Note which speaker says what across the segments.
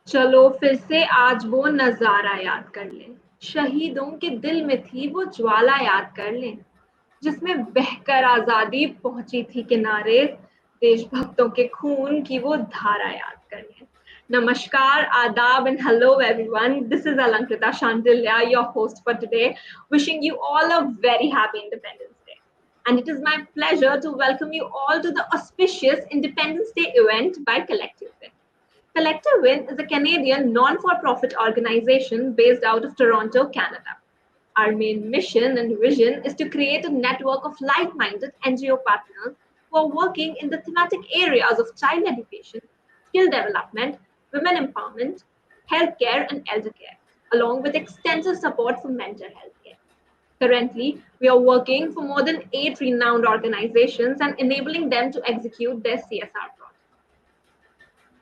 Speaker 1: चलो फिर से आज वो नजारा याद कर लें। शहीदों के दिल में थी वो ज्वाला याद कर लें, जिसमें बहकर आजादी पहुंची थी किनारे। देशभक्तों के खून की वो धारा याद कर लें। नमस्कार, आदाब and hello everyone. This is Alankrita Shandilya, your host for today, wishing you all a very happy Independence Day. And it is my pleasure to welcome you all to the auspicious Independence Day event by Collective Win. Collective Win is a Canadian non for profit organization based out of Toronto, Canada. Our main mission and vision is to create a network of like minded NGO partners who are working in the thematic areas of child education, skill development, women empowerment, healthcare, and elder care, along with extensive support for mental health care. Currently, we are working for more than 8 renowned organizations and enabling them to execute their CSR projects.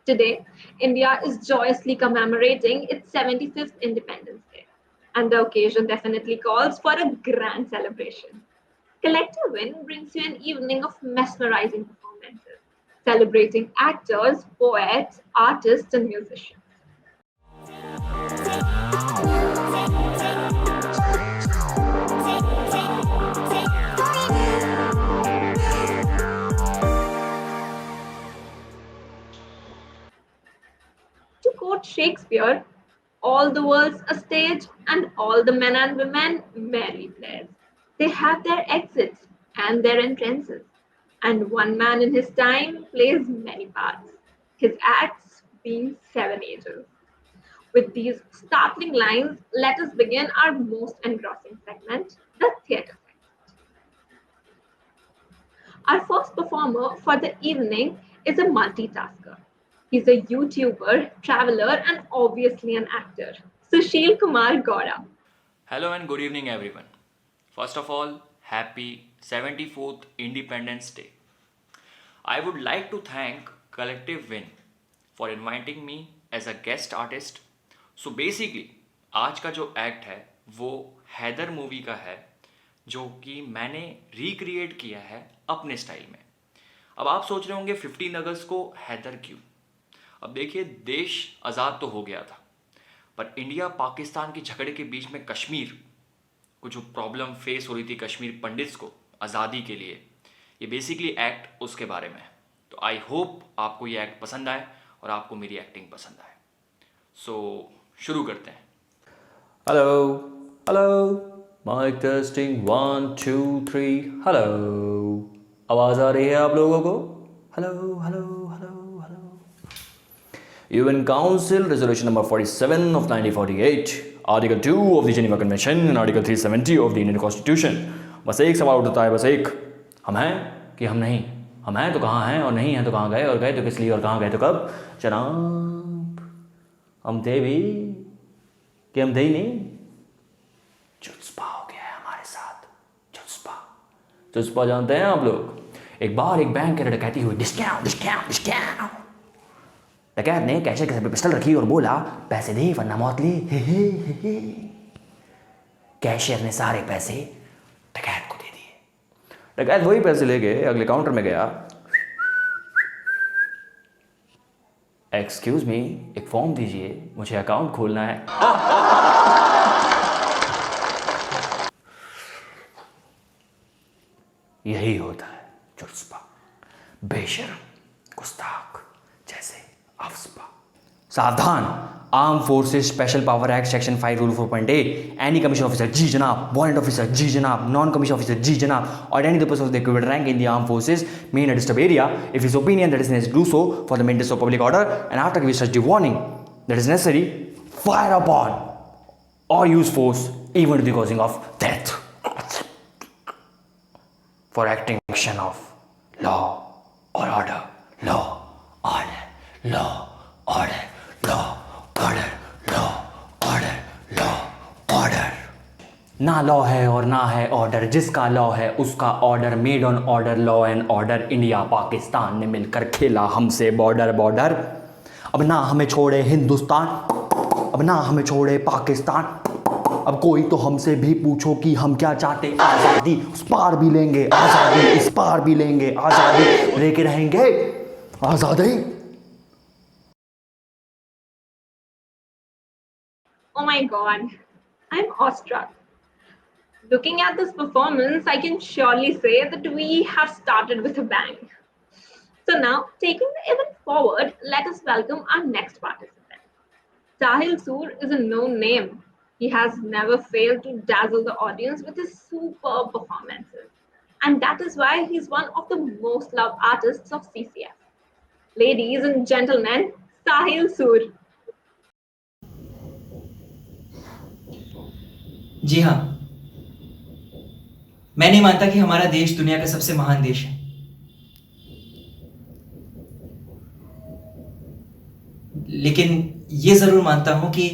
Speaker 1: Today, India is joyously commemorating its 75th Independence Day, and the occasion definitely calls for a grand celebration. Collective Win brings you an evening of mesmerizing performances, celebrating actors, poets, artists, and musicians. To quote Shakespeare, all the world's a stage and all the men and women merry players. They have their exits and their entrances, and one man in his time plays many parts, his acts being seven ages. With these startling lines, let us begin our most engrossing segment, the theatre segment. Our first performer for the evening is a multitasker. He's a YouTuber, traveler, and obviously an actor. Sushil Kumar Gaura.
Speaker 2: Hello and good evening, everyone. First of all, happy 74th Independence Day. I would like to thank Collective Win for inviting me as a guest artist. So basically, आज का जो act है वो Haider movie का है, जो कि मैंने रिक्रिएट किया है अपने स्टाइल में। अब आप सोच रहे होंगे 15 अगस्त को हैदर क्यों? अब देखिए, देश आज़ाद तो हो गया था, पर इंडिया पाकिस्तान के झगड़े के बीच में कश्मीर को जो प्रॉब्लम फेस हो रही थी कश्मीर पंडित्स को आज़ादी के लिए, ये बेसिकली एक्ट उसके बारे में है। तो आई होप आपको ये एक्ट पसंद आए और आपको मेरी एक्टिंग पसंद आए। सो शुरू करते हैं।
Speaker 3: Hello hello, mic testing 1 2 3। Hello, आवाज़ आ रही है आप लोगों को? Hello hello hello hello. UN Council Resolution number 47 of 1948, Article 2 of the Geneva Convention and Article 370 of the Indian Constitution। बस एक सवाल उठता है, बस एक, हम हैं कि हम नहीं? हम हैं तो कहाँ हैं, और नहीं हैं तो कहाँ गए, और गए तो किस लिए, और कहाँ गए तो कब? जनाब, हम थे भी कि हम थे ही नहीं? जुज्बा हो गया है हमारे साथ, जुज्बा। जुज्बा जानते हैं आप लोग? एक बार एक बैंक के डकैती हुई, डिस्काउंट डिस्काउंट डिस्काउंट। डकैत ने कैशियर के सर पे पिस्टल रखी और बोला, पैसे दे वरना मौत ले। कैशियर ने सारे पैसे डकैत को दे दिए। डकैत वही पैसे लेके अगले काउंटर में गया। एक्सक्यूज मी, एक फॉर्म दीजिए, मुझे अकाउंट खोलना है। यही होता है जुज्बा, बेशर्म, गुस्ताख, जैसे अफस्पा। सावधान, arm forces special power act section 5 rule 4.a, any commission officer जी जनाब, वारंट ऑफिसर जी जनाब, नॉन कमीशन ऑफिसर जी जनाब, और any person of the equivalent rank in the armed forces may in a disturbed area, if his opinion that is necessary to do so for the maintenance of public order, and after giving such due warning that is necessary, fire upon or use force even to the causing of death for acting action of law or order, law, order, law, order, law, order, law, order, law, order। ना law है और ना है order, जिसका law है उसका order, made on order, law and order. India Pakistan ने मिलकर खेला हमसे बॉर्डर बॉर्डर। अब ना हमें छोड़े हिंदुस्तान, अब ना हमें छोड़े पाकिस्तान। अब कोई तो हमसे भी पूछो कि हम क्या चाहते, आज़ादी, उस पार भी लेंगे आज़ादी, इस पार भी लेंगे आज़ादी, लेके रहेंगे आज़ादी।
Speaker 1: Oh my god, I'm awestruck. Looking at this performance, I can surely say that we have started with a bang. So now, taking the event forward, let us welcome our next participant. Sahil Soor is a known name. He has never failed to dazzle the audience with his superb performances. And that is why he's one of the most loved artists of CCF. Ladies and gentlemen, Sahil Soor.
Speaker 4: जी हाँ, मैं नहीं मानता कि हमारा देश दुनिया का सबसे महान देश है, लेकिन ये जरूर मानता हूं कि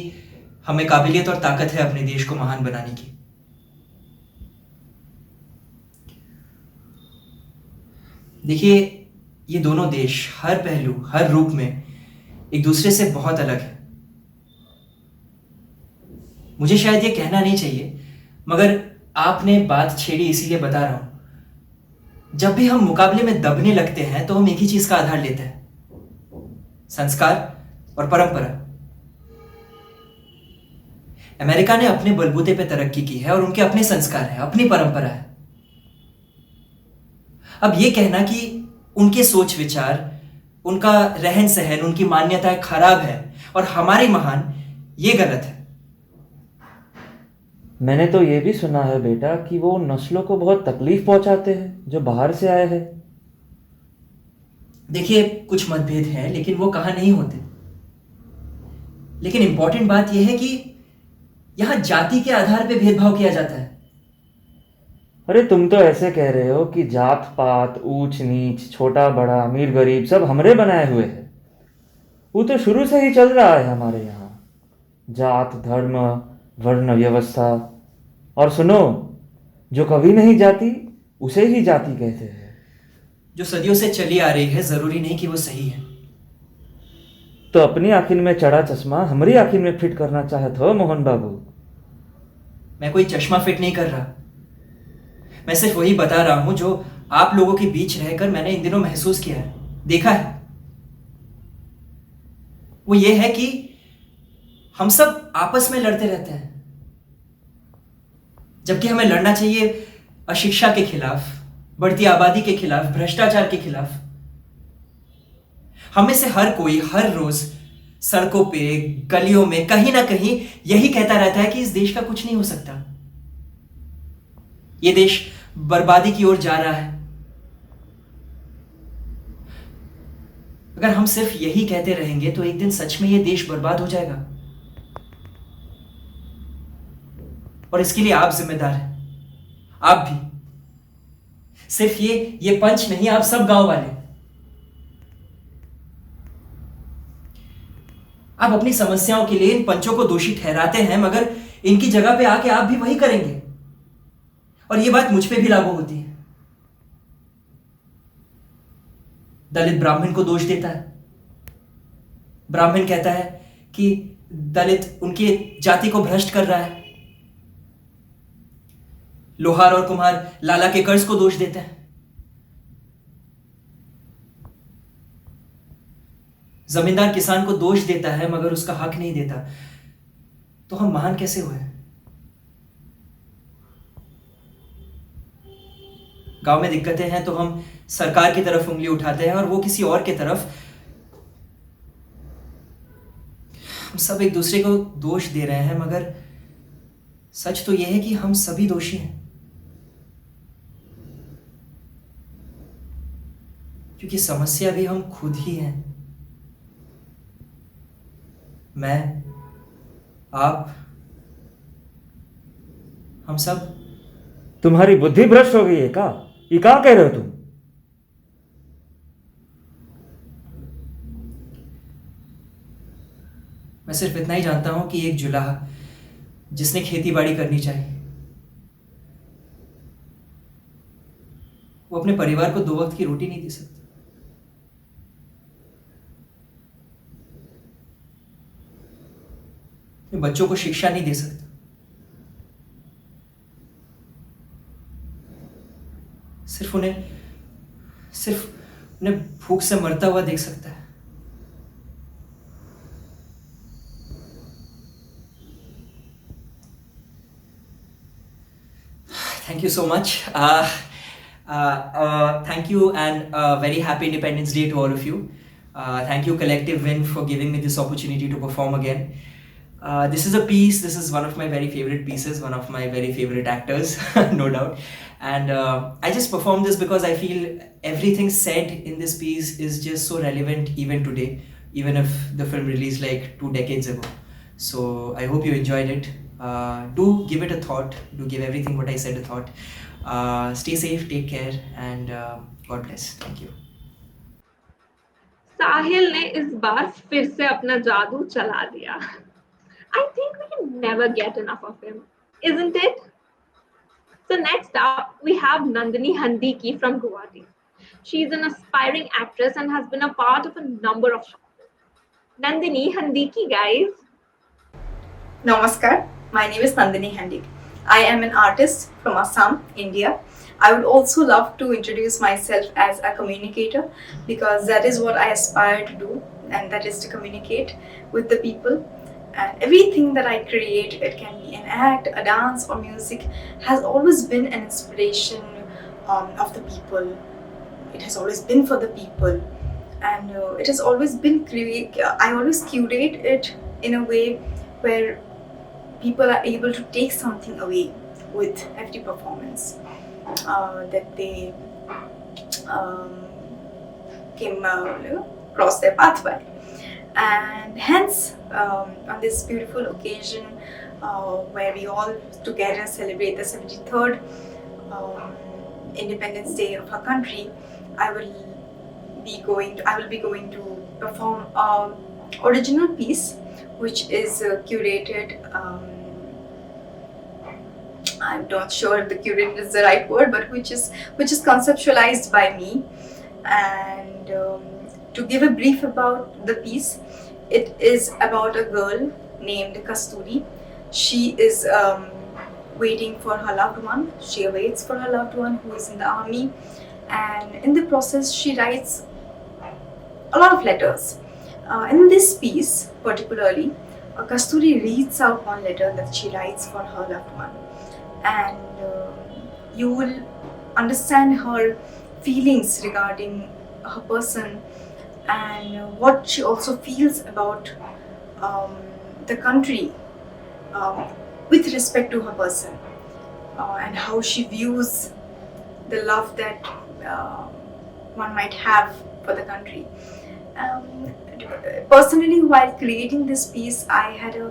Speaker 4: हमें काबिलियत और ताकत है अपने देश को महान बनाने की। देखिए, ये दोनों देश हर पहलू, हर रूप में एक दूसरे से बहुत अलग है। मुझे शायद ये कहना नहीं चाहिए, मगर आपने बात छेड़ी इसीलिए बता रहा हूं। जब भी हम मुकाबले में दबने लगते हैं तो हम एक ही चीज का आधार लेते हैं, संस्कार और परंपरा। अमेरिका ने अपने बलबूते पे तरक्की की है और उनके अपने संस्कार हैं, अपनी परंपरा है। अब ये कहना कि उनके सोच विचार, उनका रहन सहन, उनकी मान्यताएं खराब है और हमारी महान, ये गलत है।
Speaker 3: मैंने तो ये भी सुना है बेटा कि वो उन नस्लों को बहुत तकलीफ पहुंचाते हैं जो बाहर से आए हैं।
Speaker 4: देखिए, कुछ मतभेद हैं, लेकिन वो कहाँ नहीं होते। लेकिन इंपॉर्टेंट बात यह है कि यहां जाति के आधार पर भेदभाव किया जाता है।
Speaker 3: अरे तुम तो ऐसे कह रहे हो कि जात पात, ऊंच नीच, छोटा बड़ा, अमीर गरीब सब हमरे बनाए हुए हैं। वो तो शुरू से ही चल रहा है हमारे यहाँ, जात धर्म वर्ण व्यवस्था। और सुनो, जो कभी नहीं जाती उसे ही जाति कहते हैं।
Speaker 4: जो सदियों से चली आ रही है, जरूरी नहीं कि वो सही है।
Speaker 3: तो अपनी आखिर में चढ़ा चश्मा हमारी आखिर में फिट करना चाहते हो मोहन बाबू?
Speaker 4: मैं कोई चश्मा फिट नहीं कर रहा, मैं सिर्फ वही बता रहा हूं जो आप लोगों के बीच रहकर मैंने इन दिनों महसूस किया है, देखा है। वो ये है कि हम सब आपस में लड़ते रहते हैं, जबकि हमें लड़ना चाहिए अशिक्षा के खिलाफ, बढ़ती आबादी के खिलाफ, भ्रष्टाचार के खिलाफ। हम में से हर कोई हर रोज सड़कों पे, गलियों में कहीं ना कहीं यही कहता रहता है कि इस देश का कुछ नहीं हो सकता, ये देश बर्बादी की ओर जा रहा है। अगर हम सिर्फ यही कहते रहेंगे तो एक दिन सच में ये देश बर्बाद हो जाएगा, और इसके लिए आप जिम्मेदार हैं, आप भी। सिर्फ ये पंच नहीं, आप सब गांव वाले। आप अपनी समस्याओं के लिए इन पंचों को दोषी ठहराते हैं, मगर इनकी जगह पे आके आप भी वही करेंगे, और ये बात मुझ पे भी लागू होती है। दलित ब्राह्मण को दोष देता है, ब्राह्मण कहता है कि दलित उनकी जाति को भ्रष्ट कर रहा है। लोहार और कुम्हार लाला के कर्ज को दोष देते हैं। जमींदार किसान को दोष देता है मगर उसका हक नहीं देता। तो हम महान कैसे हुए? गांव में दिक्कतें हैं तो हम सरकार की तरफ उंगली उठाते हैं और वो किसी और की तरफ। हम सब एक दूसरे को दोष दे रहे हैं, मगर सच तो यह है कि हम सभी दोषी हैं, क्योंकि समस्या भी हम खुद ही हैं। मैं, आप, हम सब।
Speaker 3: तुम्हारी बुद्धि भ्रष्ट हो गई है का? ये क्या कह रहे हो तुम?
Speaker 4: मैं सिर्फ इतना ही जानता हूं कि एक जुलाहा जिसने खेती बाड़ी करनी चाहिए, वो अपने परिवार को 2 वक्त की रोटी नहीं दे सकता। अपने बच्चों को शिक्षा नहीं दे सकता। सिर्फ उन्हें भूख से मरता हुआ देख सकता है। Thank you so much. Thank you, and very happy Independence Day to all of you. Thank you, Collective Win, for giving me this opportunity to perform again. This is a piece, this is one of my very favorite pieces, one of my very favorite actors, no doubt. And I just performed this because I feel everything said in this piece is just so relevant even today, even if the film released like 2 decades ago. So I hope you enjoyed it. Do give it a thought, do give everything what I said a thought. Stay safe, take care, and God bless. Thank you.
Speaker 1: साहिल ने इस बार फिर से अपना जादू चला दिया. I think we can never get enough of him, isn't it? So next up, we have Nandini Handiki from Guwahati. She's an aspiring actress and has been a part of a number of short films. Nandini Handiki, guys.
Speaker 5: Namaskar, my name is Nandini Handik. I am an artist from Assam, India. I would also love to introduce myself as a communicator because that is what I aspire to do, and that is to communicate with the people. And everything that I create, it can be an act, a dance, or music, has always been an inspiration of the people. It has always been for the people, and it has always been I always curate it in a way where people are able to take something away with every performance that they came across their pathway. And hence, on this beautiful occasion where we all together celebrate the 73rd Independence Day of our country, I will be going to perform an original piece which is curated. I'm not sure if the curated is the right word, but which is conceptualized by me. And to give a brief about the piece, it is about a girl named Kasturi. She is waiting for her loved one. She awaits for her loved one who is in the army, and in the process she writes a lot of letters. In this piece particularly, Kasturi reads out one letter that she writes for her loved one, and you will understand her feelings regarding her person and what she also feels about the country with respect to her person, and how she views the love that one might have for the country. Personally, while creating this piece, I had a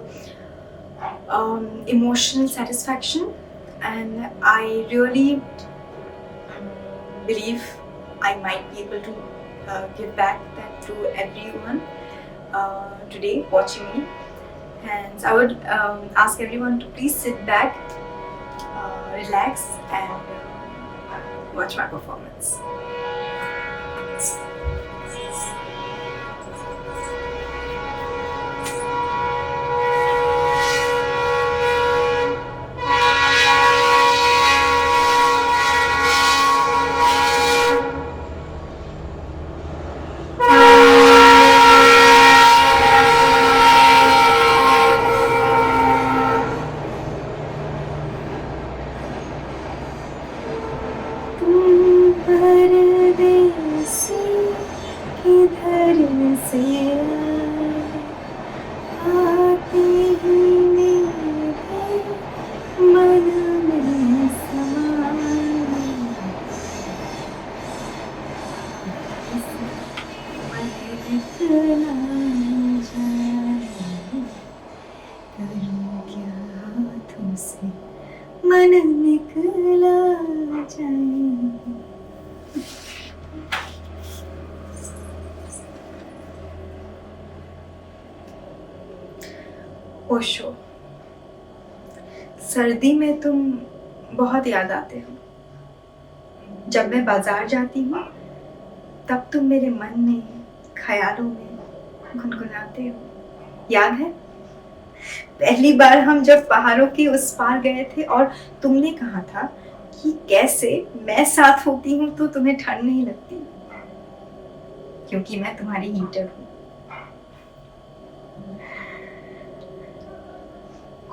Speaker 5: emotional satisfaction, and I really believe I might be able to give back that to everyone today watching me. And I would ask everyone to please sit back, relax, and watch my performance. मन निकला जाए। ओशो, सर्दी में तुम बहुत याद आते हो। जब मैं बाजार जाती हूँ तब तुम मेरे मन में, ख्यालों में गुनगुनाते हो। याद है पहली बार हम जब पहाड़ों के उस पार गए थे और तुमने कहा था कि कैसे मैं साथ होती हूँ तो तुम्हें ठंड नहीं लगती, क्योंकि मैं तुम्हारी हीटर हूँ।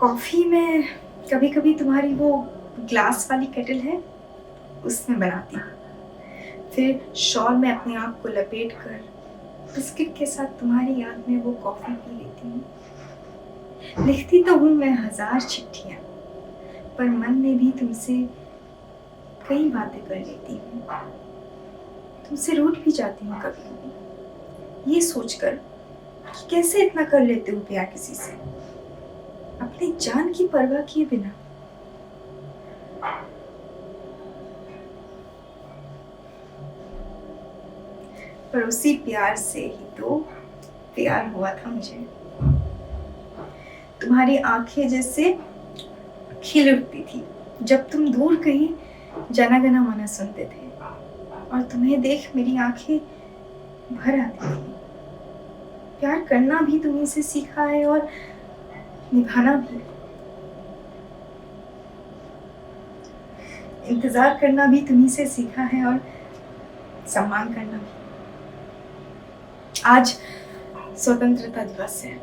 Speaker 5: कॉफी में कभी कभी तुम्हारी वो ग्लास वाली केटल है उसमें बनाती हूँ। फिर शॉल में अपने आप को लपेट कर बिस्किट के साथ तुम्हारी याद में वो कॉफी पी लेती हूँ। लिखती तो हूँ मैं 1000 चिट्ठियाँ, पर मन में भी तुमसे कई बातें कर लेती हूँ। तुमसे रूठ भी जाती हूँ कभी कभी, ये सोचकर कि कैसे इतना कर लेते हो प्यार किसी से, अपनी जान की परवाह किए बिना। पर उसी प्यार से ही तो प्यार हुआ था मुझे। तुम्हारी आंखें जैसे खिल उठती थी जब तुम दूर कहीं जना गना मना सुनते थे, और तुम्हें देख मेरी आंखें भर आती थी। प्यार करना भी तुम्हीं से सीखा है और निभाना भी। इंतजार करना भी तुम्हीं से सीखा है और सम्मान करना भी। आज स्वतंत्रता दिवस है,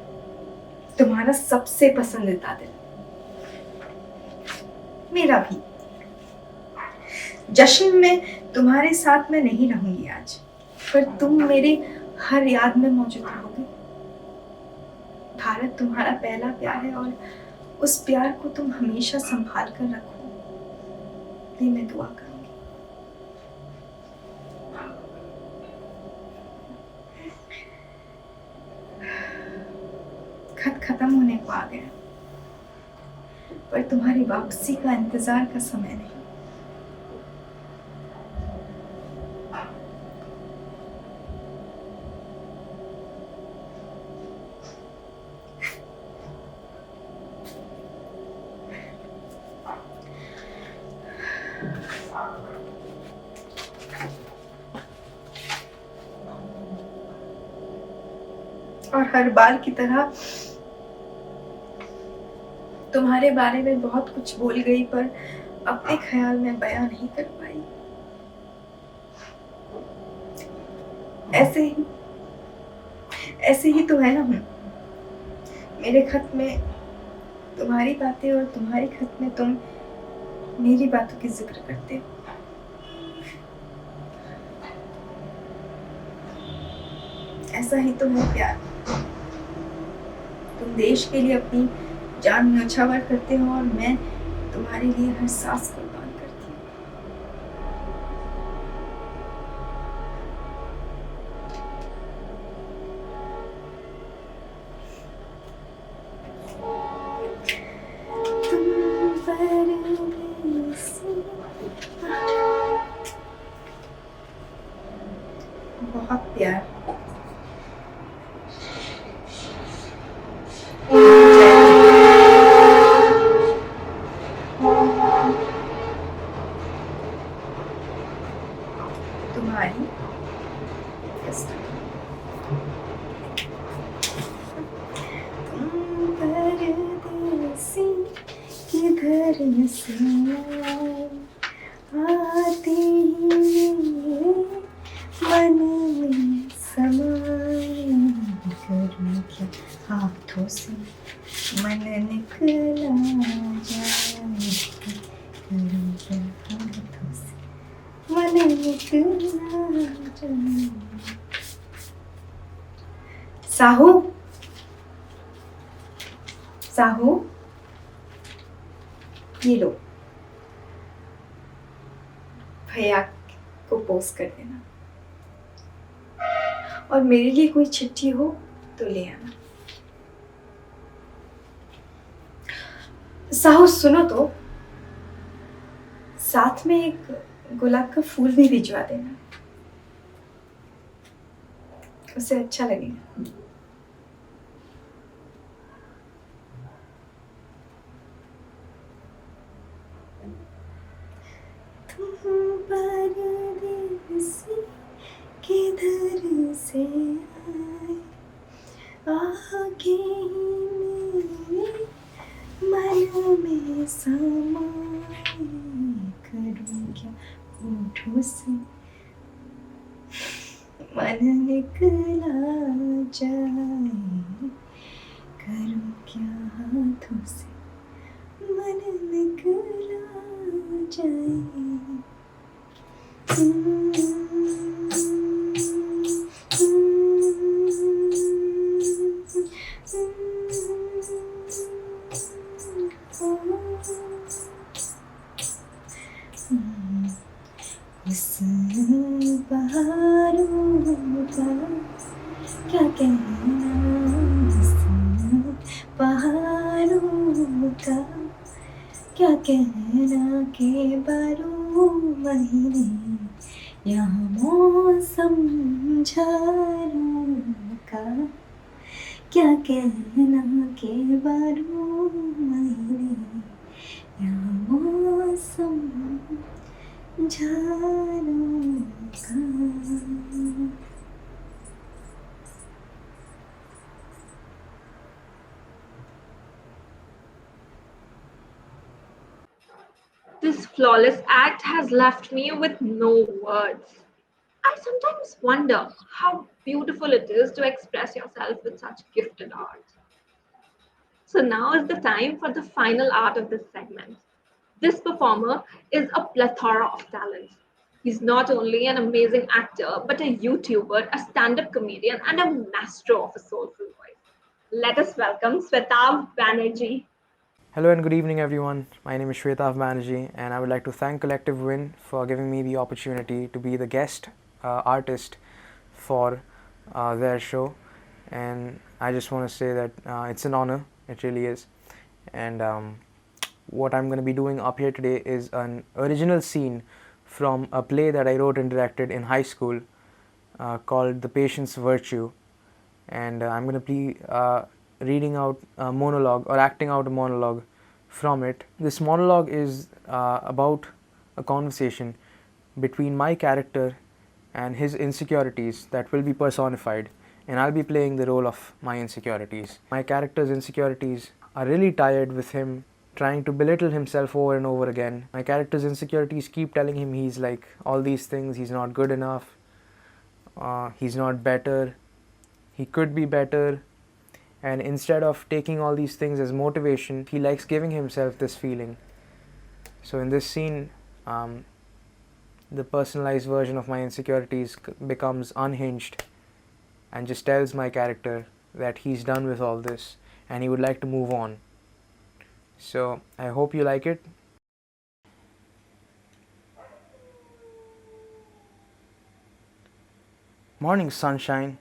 Speaker 5: तुम्हारा सबसे पसंदीदा दिन, मेरा भी। जश्न में तुम्हारे साथ मैं नहीं रहूंगी आज, पर तुम मेरे हर याद में मौजूद रहोगे। भारत तुम्हारा पहला प्यार है और उस प्यार को तुम हमेशा संभाल कर रखो, ये मैं दुआ करूंगी। खत खत्म होने को आ गया, पर तुम्हारी वापसी का इंतजार का समय नहीं। और हर बार की तरह तुम्हारे बारे में बहुत कुछ बोल गई, पर अपने ख्याल में बयां नहीं कर पाई। ऐसे ही तो है ना हम। मेरे खत में तुम्हारी बातें और तुम्हारे खत में तुम मेरी बातों की जिक्र करते हो। ऐसा ही तो है प्यार। तुम देश के लिए अपनी जान न्यौछावर करते हो और मैं तुम्हारे लिए हर सांस कुर्बान करती हूँ। बहुत प्यार। तुम्हारी परदेसी किधर से आती मन में समाए, करूं क्या हाथों से मन निकला जाए, करूं क्या हाथों से मन निकला जाए। साहू, साहू, ये लो, भैया को पोस्ट कर देना, और मेरे लिए कोई चिट्ठी हो तो ले आना। साहू सुनो तो, साथ में एक गुलाब का फूल भी भिजवा देना, उसे अच्छा लगेगा। तुम परदेसी किधर से आए, आगे मेरे मन में समाए, करूं क्या होठों से मन निकला जाए, करूं क्या हाथों से मन निकला बहारों का क्या कहना, पहाड़ों का क्या कहना के बारों महीने यहाँ मौसम झारों का क्या कहना के बारों महीने यहाँ मौसम झारों का.
Speaker 1: This flawless act has left me with no words. I sometimes wonder how beautiful it is to express yourself with such gifted art. So now is the time for the final art of this segment. This performer is a plethora of talents. He's not only an amazing actor, but a YouTuber, a stand up comedian, and a master of a soulful voice. Let us welcome Swetav Banerjee.
Speaker 6: Hello and good evening everyone. My name is Shwetav Banerjee and I would like to thank Collective Win for giving me the opportunity to be the guest artist for their show, and I just want to say that it's an honor, it really is. And what I'm going to be doing up here today is an original scene from a play that I wrote and directed in high school called The Patient's Virtue, and I'm going to be reading out a monologue or acting out a monologue from it. This monologue is about a conversation between my character and his insecurities that will be personified, and I'll be playing the role of my insecurities. My character's insecurities are really tired with him trying to belittle himself over and over again. My character's insecurities keep telling him he's like all these things, he's not good enough, he's not better, he could be better. And instead of taking all these things as motivation, he likes giving himself this feeling. So in this scene, the personalized version of my insecurities becomes unhinged and just tells my character that he's done with all this and he would like to move on. So I hope you like it. Morning, sunshine.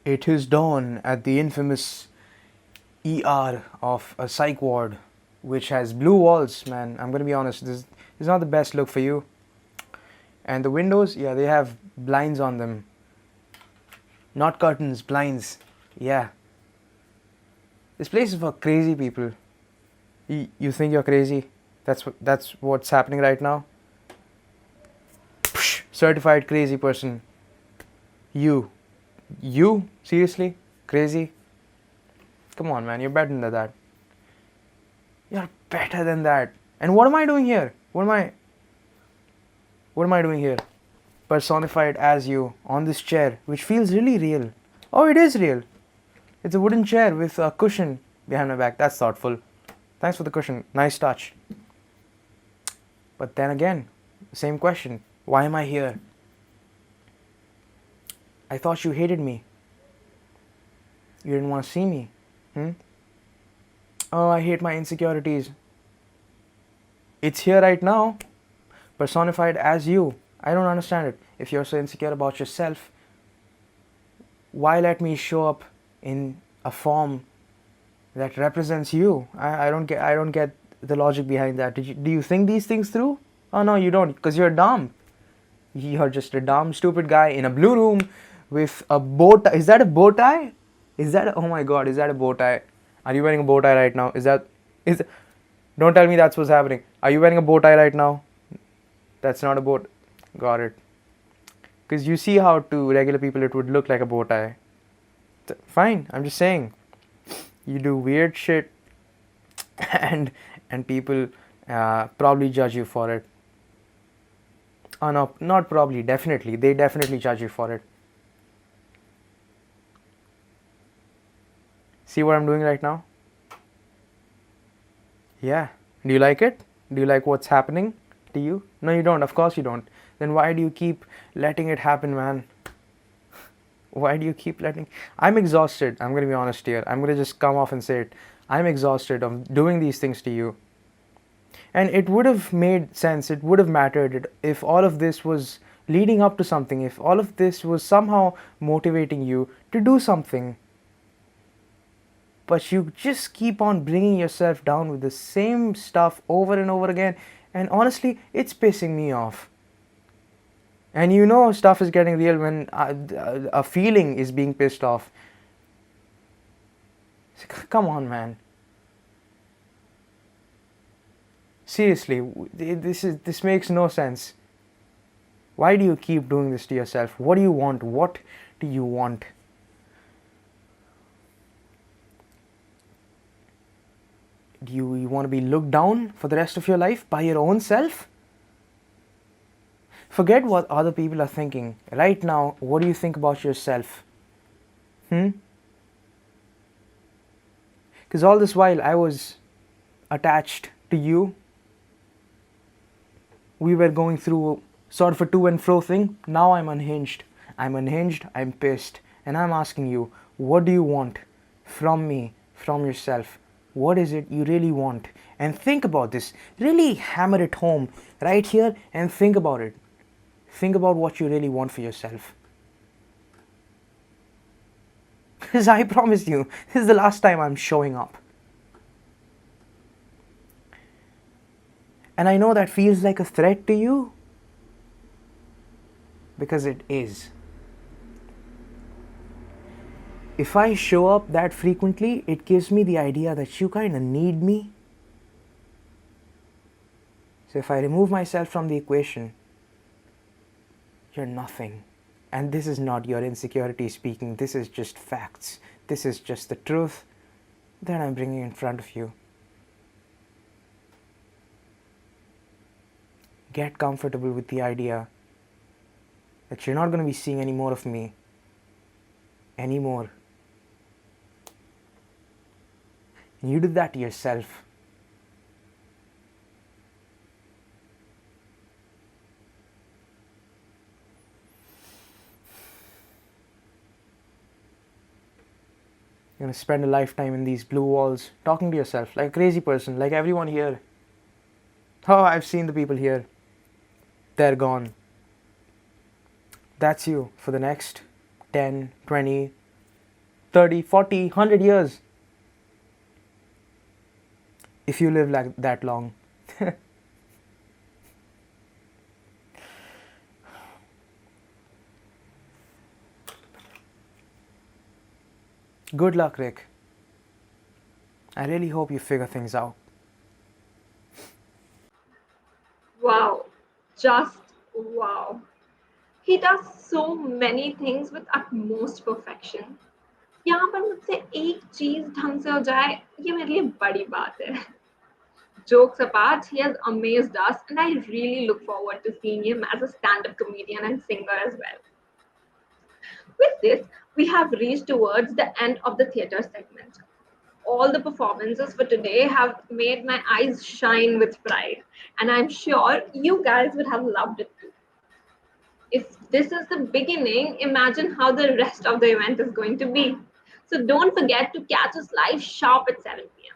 Speaker 6: It is dawn at the infamous ER of a psych ward, which has blue walls, man. I'm gonna be honest, this is not the best look for you. And the windows, yeah, they have blinds on them. Not curtains, blinds. Yeah. This place is for crazy people. You think you're crazy? That's what's happening right now? Psh, certified crazy person. You? Seriously? Crazy? Come on, man, you're better than that. You're better than that. And what am I doing here? What am I doing here? Personified as you on this chair, which feels really real. Oh, it is real. It's a wooden chair with a cushion behind my back. That's thoughtful. Thanks for the cushion. Nice touch. But then again, same question. Why am I here? I thought you hated me. You didn't want to see me. Oh, I hate my insecurities. It's here right now, personified as you. I don't understand it. If you're so insecure about yourself, why let me show up in a form that represents you? I don't get the logic behind that. Do you think these things through? Oh no, you don't, because you're dumb. You're just a dumb, stupid guy in a blue room with a bow tie. Is that a bow tie? Oh my god, is that a bow tie? Are you wearing a bow tie right now? Don't tell me that's what's happening. Are you wearing a bow tie right now? That's not a bow. Got it. Because you see how to regular people it would look like a bow tie. Fine, I'm just saying. You do weird shit and people probably judge you for it. Oh no, not probably, definitely. They definitely judge you for it. See what I'm doing right now? Yeah. Do you like it? Do you like what's happening to you? No, you don't. Of course you don't. Then why do you keep letting it happen, man? Why do you keep letting... I'm exhausted. I'm going to be honest here. I'm going to just come off and say it. I'm exhausted of doing these things to you. And it would have made sense, it would have mattered if all of this was leading up to something, if all of this was somehow motivating you to do something. But you just keep on bringing yourself down with the same stuff over and over again. And honestly, it's pissing me off. And you know stuff is getting real when a feeling is being pissed off. Come on, man. Seriously, this makes no sense. Why do you keep doing this to yourself? What do you want? What do you want? Do you want to be looked down for the rest of your life by your own self? Forget what other people are thinking. Right now, what do you think about yourself? Because all this while I was attached to you. We were going through sort of a to and fro thing. Now I'm unhinged. I'm pissed. And I'm asking you, what do you want from me, from yourself? What is it you really want? And think about this. Really hammer it home right here and think about it. Think about what you really want for yourself. Because I promise you, this is the last time I'm showing up. And I know that feels like a threat to you, because it is. If I show up that frequently, it gives me the idea that you kind of need me. So if I remove myself from the equation, you're nothing. And this is not your insecurity speaking, this is just facts. This is just the truth that I'm bringing in front of you. Get comfortable with the idea that you're not going to be seeing any more of me anymore. You did that to yourself. You're going to spend a lifetime in these blue walls talking to yourself like a crazy person, like everyone here. Oh, I've seen the people here. They're gone. That's you for the next 10, 20, 30, 40, 100 years. If you live like that long. Good luck, Rick. I really hope you figure things out.
Speaker 1: Wow, just wow. He does so many things with utmost perfection. यहाँ पर मुझसे एक चीज ढंग से हो जाए ये मेरे लिए बड़ी बात है. Jokes apart, he has amazed us, and I really look forward to seeing him as a stand-up comedian and singer as well. With this, we have reached towards the end of the theatre segment. All the performances for today have made my eyes shine with pride, and I'm sure you guys would have loved it too. If this is the beginning, imagine how the rest of the event is going to be. So don't forget to catch us live sharp at 7 p.m.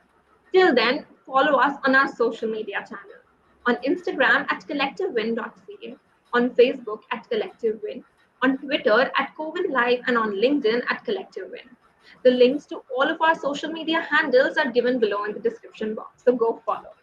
Speaker 1: Till then, follow us on our social media channel. On Instagram at collectivewin.ca, on Facebook at collectivewin, on Twitter at Covin Live, and on LinkedIn at collectivewin. The links to all of our social media handles are given below in the description box, so go follow.